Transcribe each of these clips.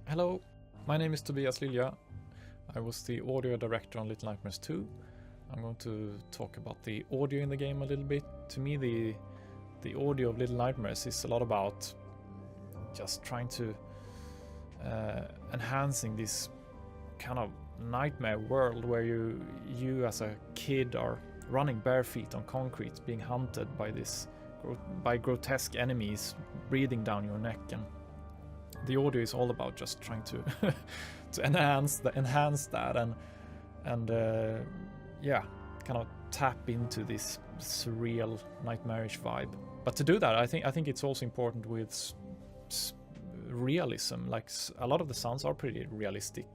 Hello, my name is Tobias Lilja. I was the audio director on Little Nightmares 2. I'm going to talk about the audio in the game a little bit. To me, the audio of Little Nightmares is a lot about just trying to enhancing this kind of nightmare world where you as a kid are running bare feet on concrete, being hunted by grotesque enemies breathing down your neck, and the audio is all about just trying to to enhance that and kind of tap into this surreal nightmarish vibe. But to do that, I think it's also important with realism. Like a lot of the sounds are pretty realistic.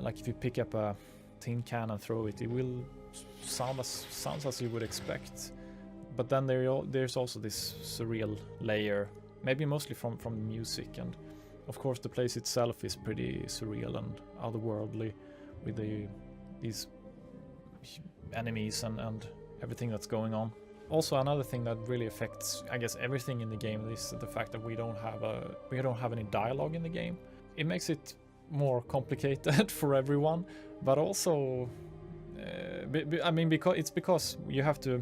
Like if you pick up a tin can and throw it, it will sounds as you would expect. But then there's also this surreal layer, maybe mostly from the music, and of course the place itself is pretty surreal and otherworldly with these enemies and everything that's going on. Also, another thing that really affects, I guess, everything in the game is the fact that we don't have any dialogue in the game. It makes it more complicated for everyone, but also because you have to,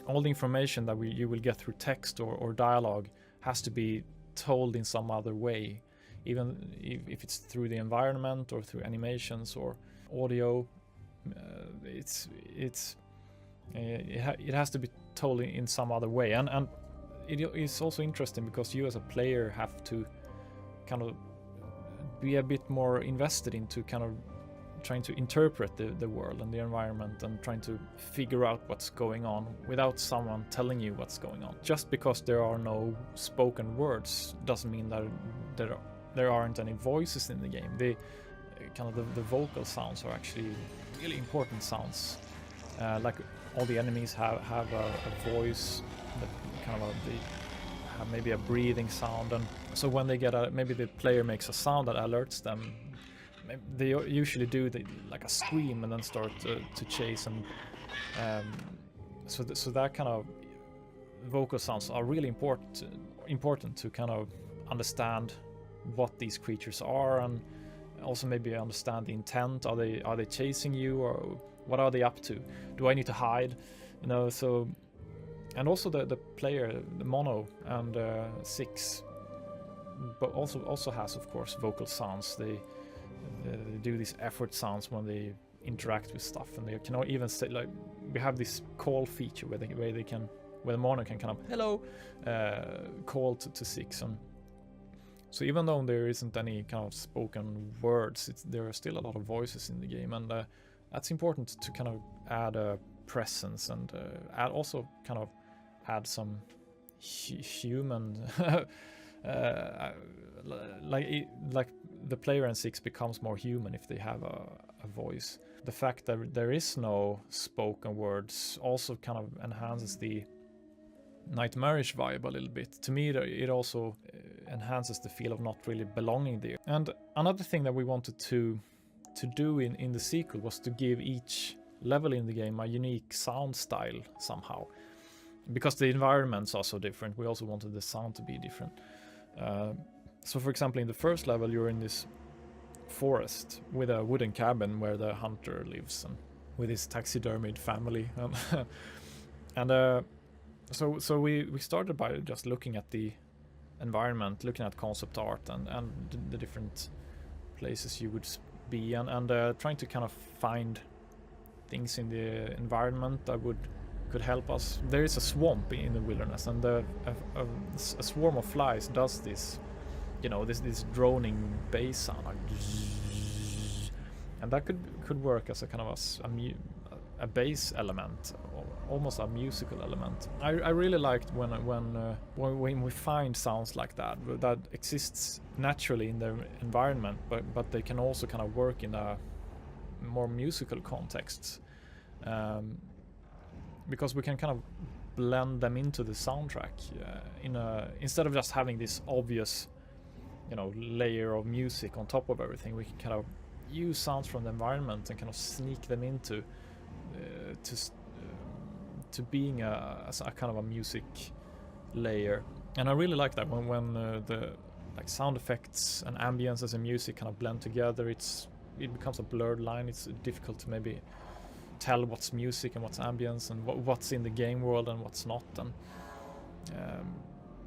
all the information that you will get through text or dialogue has to be told in some other way, even if it's through the environment or through animations or audio. It has to be told in some other way, and it is also interesting because you as a player have to kind of be a bit more invested into kind of trying to interpret the world and the environment and trying to figure out what's going on without someone telling you what's going on. Just because there are no spoken words doesn't mean that there aren't any voices in the game. The vocal sounds are actually really important sounds. Like all the enemies have a voice that they have maybe a breathing sound, and so when they get maybe the player makes a sound that alerts them, they usually do like a scream and then start to chase, and so that kind of vocal sounds are really important to kind of understand what these creatures are, and also maybe understand the intent. Are they chasing you, or what are they up to? Do I need to hide? So, and also the player, the mono and 6, but also has, of course, vocal sounds. They do these effort sounds when they interact with stuff, and they can even say, like, we have this call feature where the mono can kind of hello call to 6, and so even though there isn't any kind of spoken words, there are still a lot of voices in the game, and that's important to kind of add a presence and add some human like the player in 6 becomes more human if they have a voice. The fact that there is no spoken words also kind of enhances the nightmarish vibe a little bit. To me, it also enhances the feel of not really belonging there. And another thing that we wanted to do in the sequel was to give each level in the game a unique sound style somehow. Because the environments are so different, we also wanted the sound to be different. So for example, in the first level, you're in this forest with a wooden cabin where the hunter lives, and with his taxidermied family. So we started by just looking at the environment, looking at concept art and the different places you would be, and trying to kind of find things in the environment that could help us. There is a swamp in the wilderness, and a swarm of flies does this, this droning bass sound, like, and that could work as a kind of a bass element, or almost a musical element. I really liked when we find sounds like that exists naturally in the environment, but they can also kind of work in a more musical context, because we can kind of blend them into the soundtrack instead of just having this obvious layer of music on top of everything. We can kind of use sounds from the environment and kind of sneak them into to being a kind of a music layer. And I really like that when like sound effects and ambiences and music kind of blend together. It becomes a blurred line. It's difficult to maybe tell what's music and what's ambience, and what's in the game world and what's not.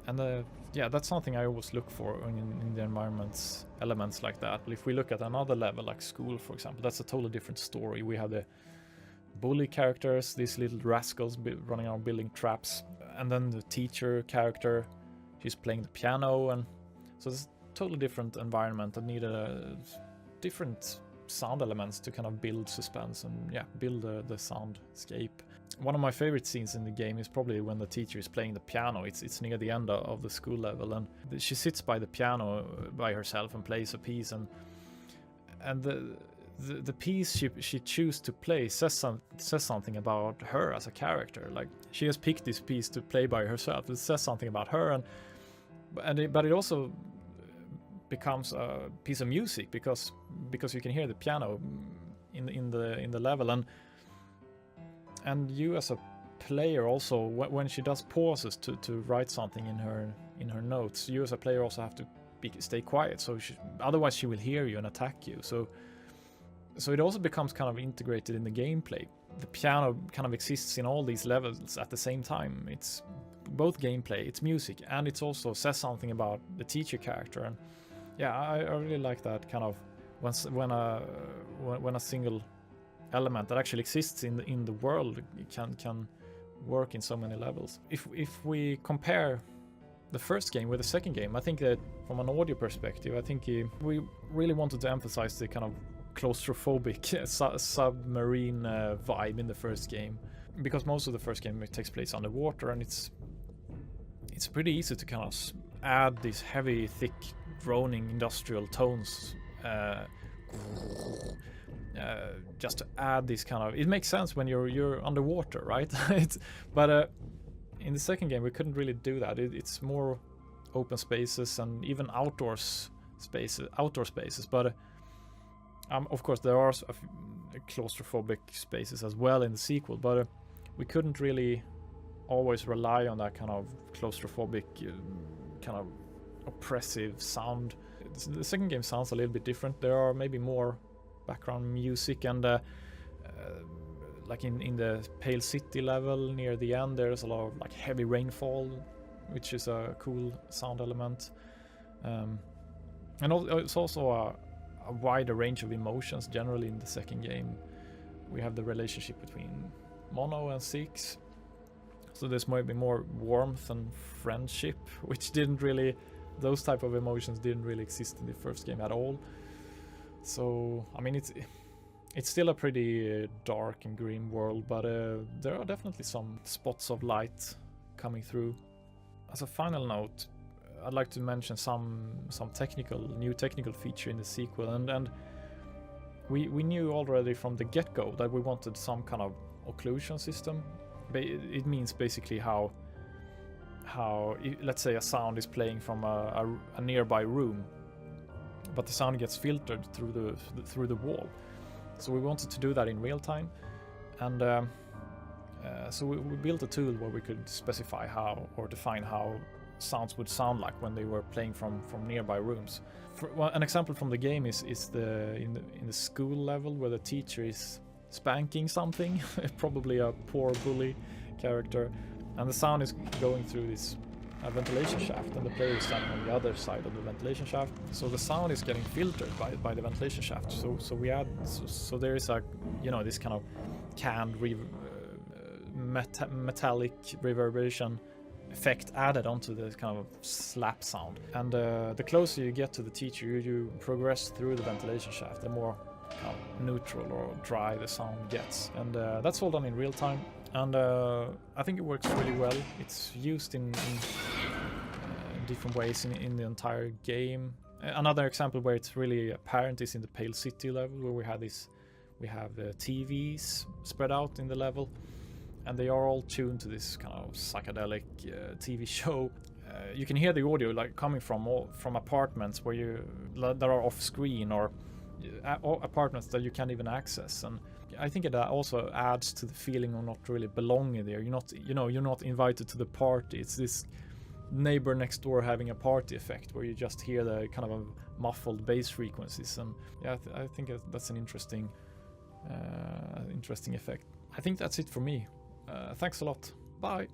And yeah, that's something I always look for in the environments, elements like that. But if we look at another level, like school, for example, that's a totally different story. We have the bully characters, these little rascals running around building traps, and then the teacher character, she's playing the piano, and so it's a totally different environment that needed different sound elements to kind of build suspense and build the soundscape. One of my favorite scenes in the game is probably when the teacher is playing the piano. It's near the end of the school level, and she sits by the piano by herself and plays a piece, and the piece she chooses to play says something about her as a character. Like, she has picked this piece to play by herself. It says something about her, but it also becomes a piece of music because you can hear the piano in the level, and you as a player also, when she does pauses to write something in her notes, you as a player also have to stay quiet, so otherwise she will hear you and attack you. So it also becomes kind of integrated in the gameplay. The piano kind of exists in all these levels at the same time. It's both gameplay, it's music, and it also says something about the teacher character. And yeah, I really like that kind of when a single element that actually exists in the world can work in so many levels. If we compare the first game with the second game, I think that from an audio perspective, I think we really wanted to emphasize the kind of claustrophobic submarine vibe in the first game, because most of the first game takes place underwater, and it's pretty easy to kind of add these heavy, thick, droning industrial tones, just to add this kind of, it makes sense when you're underwater, right? But in the second game we couldn't really do that. It's more open spaces and even outdoor spaces, but of course there are claustrophobic spaces as well in the sequel, but we couldn't really always rely on that kind of claustrophobic kind of oppressive sound. The second game sounds a little bit different. There are maybe more background music, and like in the Pale City level near the end, there's a lot of like heavy rainfall, which is a cool sound element, and it's also a wider range of emotions generally in the second game. We have the relationship between Mono and Six, so there's maybe more warmth and friendship, which those type of emotions didn't really exist in the first game at all. So I mean, it's still a pretty dark and grim world, but there are definitely some spots of light coming through. As a final note, I'd like to mention some new technical feature in the sequel, and we knew already from the get-go that we wanted some kind of occlusion system. It means basically how let's say a sound is playing from a nearby room, but the sound gets filtered through the wall. So we wanted to do that in real time, and so we built a tool where we could specify how or define how sounds would sound like when they were playing from nearby rooms. An example from the game is in the school level where the teacher is spanking something, probably a poor bully character, and the sound is going through this ventilation shaft, and the player is standing on the other side of the ventilation shaft, so the sound is getting filtered by the ventilation shaft. So we add so there is a this kind of canned metallic reverberation effect added onto the kind of slap sound, and the closer you get to the teacher, you progress through the ventilation shaft, the more kind of neutral or dry the sound gets, and that's all done in real time, and I think it works really well. It's used in different ways in the entire game. Another example where it's really apparent is in the Pale City level, where we have TVs spread out in the level, and they are all tuned to this kind of psychedelic TV show. You can hear the audio like coming from apartments that are off screen, or apartments that you can't even access, and I think it also adds to the feeling of not really belonging there. You're not invited to the party. It's this neighbor next door having a party effect where you just hear the kind of a muffled bass frequencies. And yeah, I think that's an interesting effect. I think that's it for me. Thanks a lot. Bye.